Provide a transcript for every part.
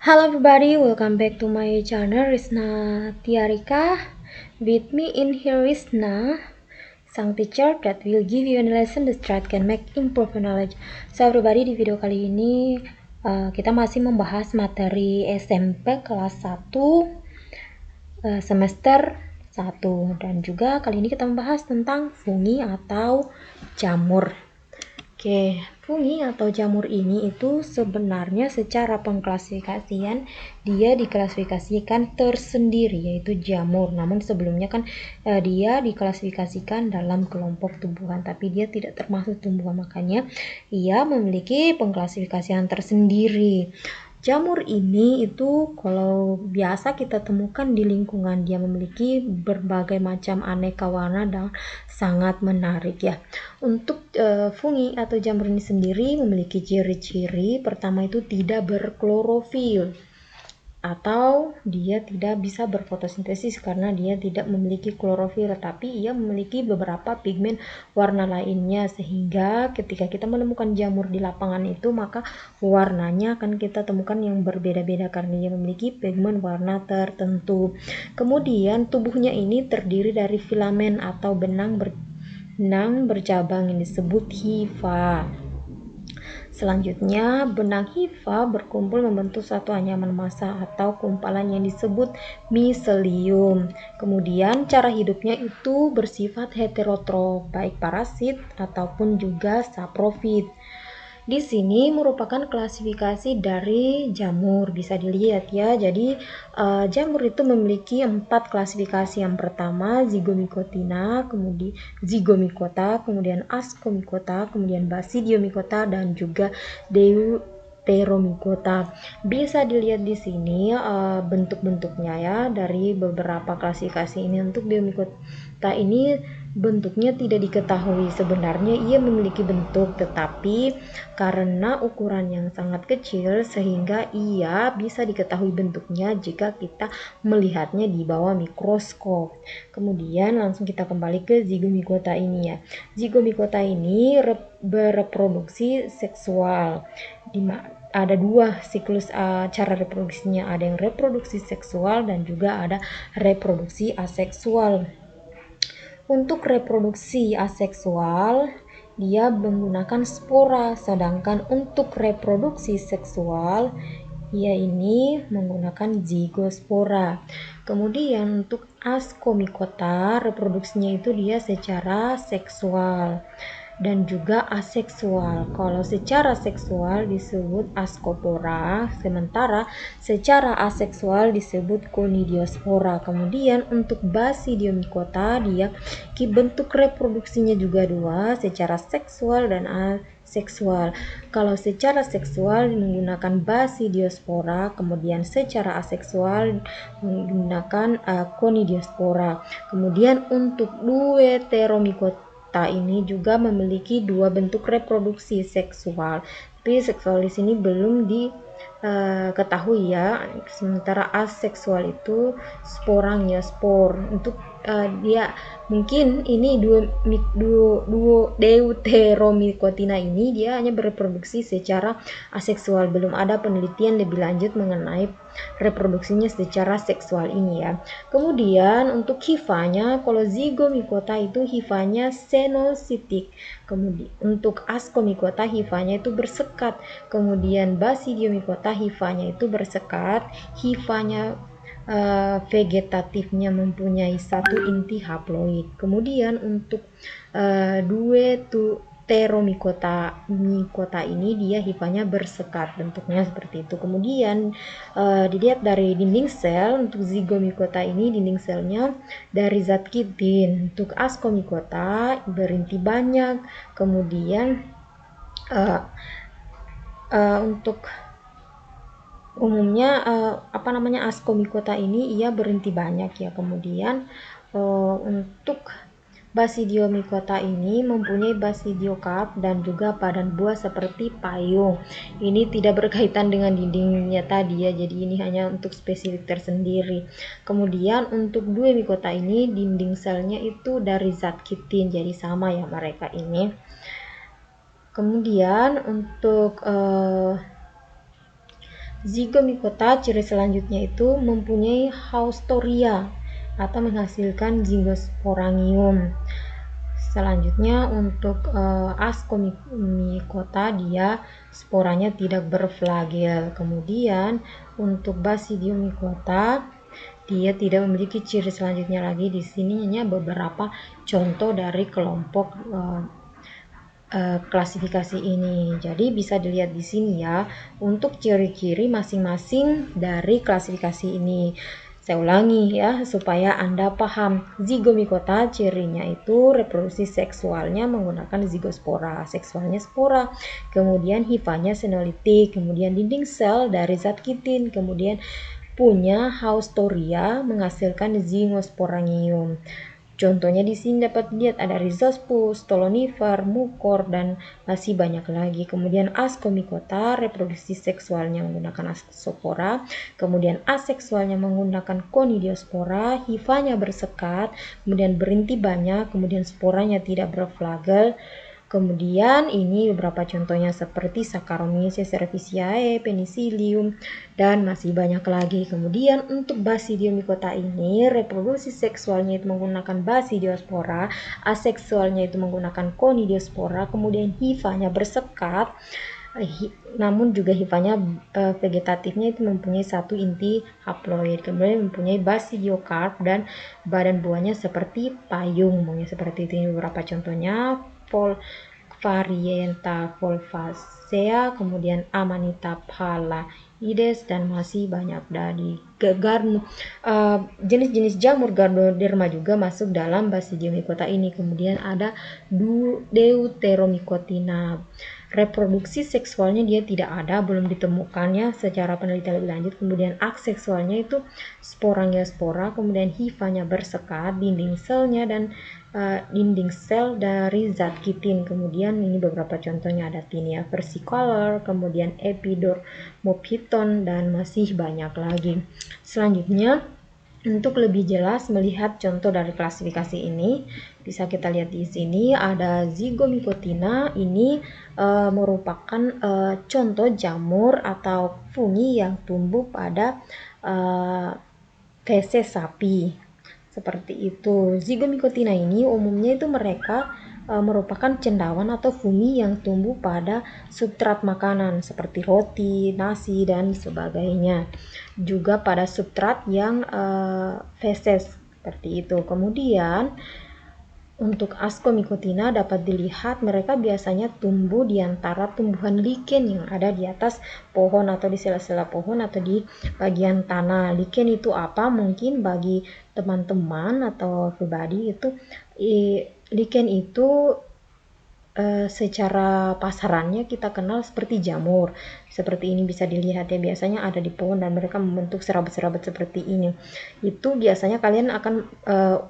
Hello everybody, welcome back to my channel Rizna Tiarika. With me in here Rizna, sang teacher that will give you a lesson that can make improve knowledge. So everybody, di video kali ini kita masih membahas materi SMP kelas 1 semester 1, dan juga kali ini kita membahas tentang fungi atau jamur. Oke, fungi atau jamur ini itu sebenarnya secara pengklasifikasian dia diklasifikasikan tersendiri, yaitu jamur. Namun sebelumnya kan dia diklasifikasikan dalam kelompok tumbuhan, tapi dia tidak termasuk tumbuhan, makanya ia memiliki pengklasifikasian tersendiri. Jamur ini itu kalau biasa kita temukan di lingkungan, dia memiliki berbagai macam aneka warna dan sangat menarik ya. Untuk fungi atau jamur ini sendiri memiliki ciri-ciri. Pertama itu tidak berklorofil, atau dia tidak bisa berfotosintesis karena dia tidak memiliki klorofil, tetapi ia memiliki beberapa pigmen warna lainnya, sehingga ketika kita menemukan jamur di lapangan itu maka warnanya akan kita temukan yang berbeda-beda karena dia memiliki pigmen warna tertentu. Kemudian tubuhnya ini terdiri dari filamen atau benang bercabang yang disebut hifa. Selanjutnya, benang hifa berkumpul membentuk satu anyaman massa atau kumpalan yang disebut miselium. Kemudian, cara hidupnya itu bersifat heterotrof, baik parasit ataupun juga saprofit. Di sini merupakan klasifikasi dari jamur, bisa dilihat ya. Jadi jamur itu memiliki 4 klasifikasi. Yang pertama zigomycotina, kemudian zigomicota, kemudian ascomycota, kemudian basidiomycota, dan juga deuteromycota. Bisa dilihat di sini bentuk-bentuknya ya dari beberapa klasifikasi ini. Untuk Deomycota ini bentuknya tidak diketahui. Sebenarnya ia memiliki bentuk, tetapi karena ukuran yang sangat kecil sehingga ia bisa diketahui bentuknya jika kita melihatnya di bawah mikroskop. Kemudian langsung kita kembali ke zigomicota ini ya. Zigomicota ini bereproduksi seksual. Ada 2 siklus cara reproduksinya, ada yang reproduksi seksual dan juga ada reproduksi aseksual. Untuk reproduksi aseksual, dia menggunakan spora, sedangkan untuk reproduksi seksual, ia ini menggunakan zigospora. Kemudian untuk ascomycota, reproduksinya itu dia secara seksual dan juga aseksual. Kalau secara seksual disebut ascopora, sementara secara aseksual disebut conidiospora. Kemudian untuk basidiomycota, dia bentuk reproduksinya juga 2, secara seksual dan aseksual. Kalau secara seksual menggunakan basidiospora, kemudian secara aseksual menggunakan conidiospora. Kemudian untuk deuteromycota ini juga memiliki 2 bentuk reproduksi seksual. Tapi seksual di sini belum diketahui ya. Sementara aseksual itu sporangnya spor. Untuk dia mungkin ini deuteromycotina ini dia hanya bereproduksi secara aseksual. Belum ada penelitian lebih lanjut mengenai reproduksinya secara seksual ini ya. Kemudian untuk hifanya, kalau zigomicota itu hifanya senositik. Kemudian untuk ascomycota hifanya itu bersekat. Kemudian basidiomycota hifanya itu bersekat. Hifanya vegetatifnya mempunyai 1 inti haploid. Kemudian untuk deuteromycota ini dia hifanya bersekat, bentuknya seperti itu. Kemudian dilihat dari dinding sel, untuk zigomicota ini dinding selnya dari zat kitin. Untuk ascomycota berinti banyak. Kemudian untuk umumnya ascomycota ini ia berinti banyak ya. Kemudian untuk basidiomycota ini mempunyai basidiokarp dan juga padan buah seperti payung. Ini tidak berkaitan dengan dindingnya tadi ya, jadi ini hanya untuk spesifik tersendiri. Kemudian untuk duemycota ini dinding selnya itu dari zat kitin, jadi sama ya mereka ini. Kemudian untuk Zygomicota ciri selanjutnya itu mempunyai haustoria atau menghasilkan zygosporangium. Selanjutnya untuk Ascomycota dia sporanya tidak berflagel. Kemudian untuk Basidiomycota dia tidak memiliki ciri selanjutnya lagi. Di sini hanya beberapa contoh dari kelompok klasifikasi ini. Jadi bisa dilihat di sini ya untuk ciri-ciri masing-masing dari klasifikasi ini. Saya ulangi ya supaya Anda paham. Zygomicota cirinya itu reproduksi seksualnya menggunakan zygospora, seksualnya spora. Kemudian hifanya senolitik, kemudian dinding sel dari zat kitin, kemudian punya haustoria menghasilkan zygosporangium. Contohnya di sini dapat dilihat ada Rhizospus, Stolonifer, Mucor, dan masih banyak lagi. Kemudian Ascomycota reproduksi seksualnya menggunakan Ascospora, kemudian aseksualnya menggunakan Conidiospora, hifanya bersekat, kemudian berinti banyak, kemudian sporanya tidak berflagel. Kemudian ini beberapa contohnya seperti Saccharomyces cerevisiae, Penicillium, dan masih banyak lagi. Kemudian untuk Basidiomycota ini reproduksi seksualnya itu menggunakan Basidiospora, aseksualnya itu menggunakan Conidiospora, kemudian hifanya bersekat, namun juga hifanya vegetatifnya itu mempunyai satu inti haploid, kemudian mempunyai basidiokarp dan badan buahnya seperti payung, seperti itu. Beberapa contohnya Varienta volvacea, kemudian Amanita phalaides, dan masih banyak dari jenis-jenis jamur Gardnerella juga masuk dalam Basidiomycota ini. Kemudian ada Deuteromycotina. Reproduksi seksualnya dia tidak ada, belum ditemukannya secara penelitian lebih lanjut. Kemudian aseksualnya itu sporangiospora, kemudian hifanya bersekat, dinding selnya dan dinding sel dari zat kitin. Kemudian ini beberapa contohnya ada Tinea versicolor, kemudian Epidormophyton, dan masih banyak lagi. Selanjutnya untuk lebih jelas melihat contoh dari klasifikasi ini, bisa kita lihat di sini ada Zygomycotina. Ini merupakan contoh jamur atau fungi yang tumbuh pada feses sapi. Seperti itu. Zygomycotina ini umumnya itu mereka merupakan cendawan atau fungi yang tumbuh pada substrat makanan seperti roti, nasi, dan sebagainya. Juga pada substrat yang feses seperti itu. Kemudian untuk Ascomycotina dapat dilihat mereka biasanya tumbuh di antara tumbuhan lichen yang ada di atas pohon atau di sela-sela pohon atau di bagian tanah. Lichen itu apa? Mungkin bagi teman-teman atau pribadi itu lichen itu secara pasarannya kita kenal seperti jamur. Seperti ini bisa dilihat ya, biasanya ada di pohon dan mereka membentuk serabut-serabut seperti ini. Itu biasanya kalian akan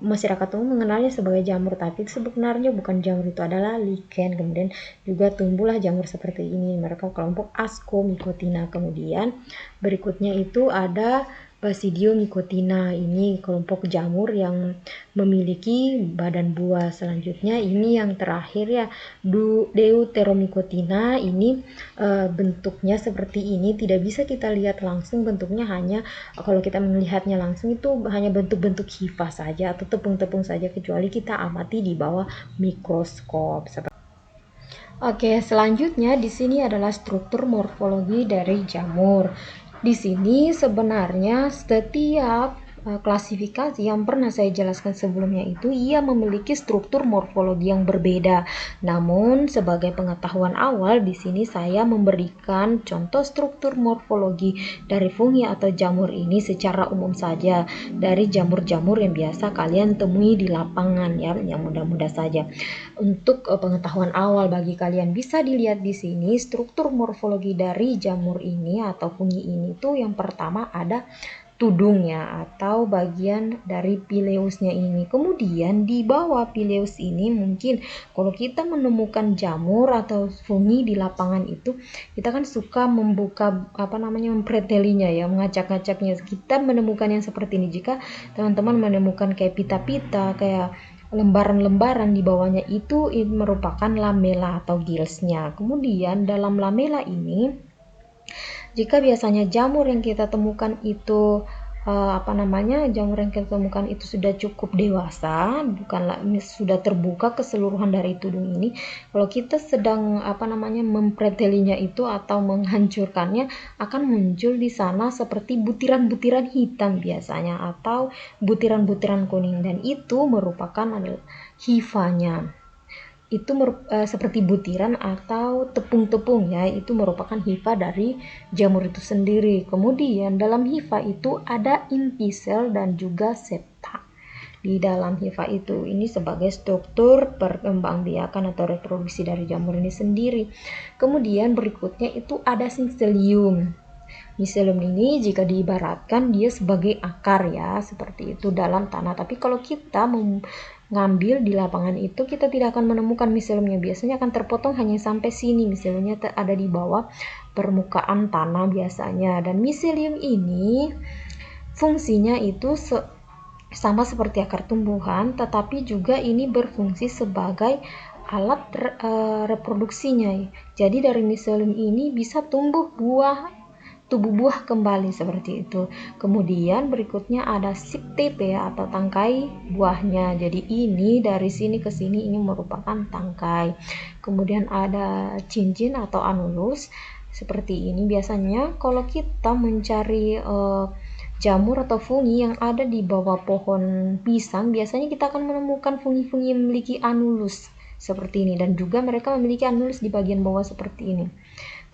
masyarakat umum mengenalnya sebagai jamur, tapi sebenarnya bukan jamur, itu adalah lichen. Kemudian juga tumbuhlah jamur seperti ini, mereka kelompok Ascomycotina. Kemudian berikutnya itu ada Basidiomycotina, ini kelompok jamur yang memiliki badan buah. Selanjutnya ini yang terakhir ya, Deuteromycotina. Ini bentuknya seperti ini, tidak bisa kita lihat langsung bentuknya, hanya kalau kita melihatnya langsung itu hanya bentuk-bentuk hifa saja atau tepung-tepung saja, kecuali kita amati di bawah mikroskop. Oke, selanjutnya di sini adalah struktur morfologi dari jamur. Di sini sebenarnya setiap klasifikasi yang pernah saya jelaskan sebelumnya itu ia memiliki struktur morfologi yang berbeda. Namun sebagai pengetahuan awal di sini saya memberikan contoh struktur morfologi dari fungi atau jamur ini secara umum saja dari jamur-jamur yang biasa kalian temui di lapangan ya, yang mudah-mudah saja. Untuk pengetahuan awal bagi kalian bisa dilihat di sini struktur morfologi dari jamur ini atau fungi ini tuh yang pertama ada tudungnya atau bagian dari pileusnya ini. Kemudian di bawah pileus ini mungkin kalau kita menemukan jamur atau fungi di lapangan itu, kita kan suka membuka mempretelinya ya, mengacak-ngacaknya. Kita menemukan yang seperti ini. Jika teman-teman menemukan kayak pita-pita, kayak lembaran-lembaran di bawahnya itu merupakan lamela atau gillsnya. Kemudian dalam lamela ini Jika biasanya jamur yang kita temukan itu jamur yang kita temukan itu sudah cukup dewasa, bukanlah sudah terbuka keseluruhan dari tudung ini. Kalau kita sedang mempretelinya itu atau menghancurkannya, akan muncul di sana seperti butiran-butiran hitam biasanya atau butiran-butiran kuning, dan itu merupakan hifanya. Itu seperti butiran atau tepung-tepung ya, itu merupakan hifa dari jamur itu sendiri. Kemudian dalam hifa itu ada inti sel dan juga septa di dalam hifa itu. Ini sebagai struktur perkembangbiakan atau reproduksi dari jamur ini sendiri. Kemudian berikutnya itu ada miselium. Miselium ini jika diibaratkan dia sebagai akar ya, seperti itu dalam tanah. Tapi kalau kita ngambil di lapangan itu, kita tidak akan menemukan miseliumnya. Biasanya akan terpotong hanya sampai sini, miseliumnya ada di bawah permukaan tanah biasanya. Dan miselium ini fungsinya itu sama seperti akar tumbuhan, tetapi juga ini berfungsi sebagai alat reproduksinya. Jadi dari miselium ini bisa tubuh buah kembali seperti itu. Kemudian berikutnya ada siptepe atau tangkai buahnya. Jadi ini dari sini ke sini ini merupakan tangkai. Kemudian ada cincin atau anulus seperti ini. Biasanya kalau kita mencari jamur atau fungi yang ada di bawah pohon pisang, biasanya kita akan menemukan fungi-fungi yang memiliki anulus seperti ini, dan juga mereka memiliki anulus di bagian bawah seperti ini.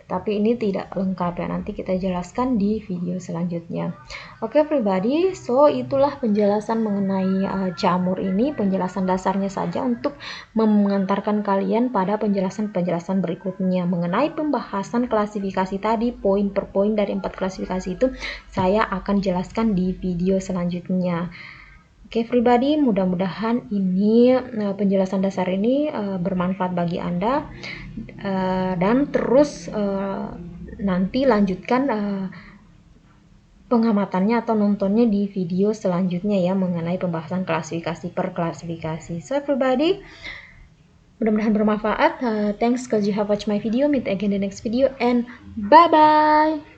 Tapi ini tidak lengkap ya, nanti kita jelaskan di video selanjutnya. Oke everybody, so itulah penjelasan mengenai jamur ini, penjelasan dasarnya saja untuk mengantarkan kalian pada penjelasan-penjelasan berikutnya. Mengenai pembahasan klasifikasi tadi, poin per poin dari 4 klasifikasi itu saya akan jelaskan di video selanjutnya. Oke everybody, mudah-mudahan ini penjelasan dasar ini bermanfaat bagi Anda, dan terus nanti lanjutkan pengamatannya atau nontonnya di video selanjutnya ya, mengenai pembahasan klasifikasi per klasifikasi. So everybody, mudah-mudahan bermanfaat. Thanks because you have watched my video. Meet again in the next video and bye bye.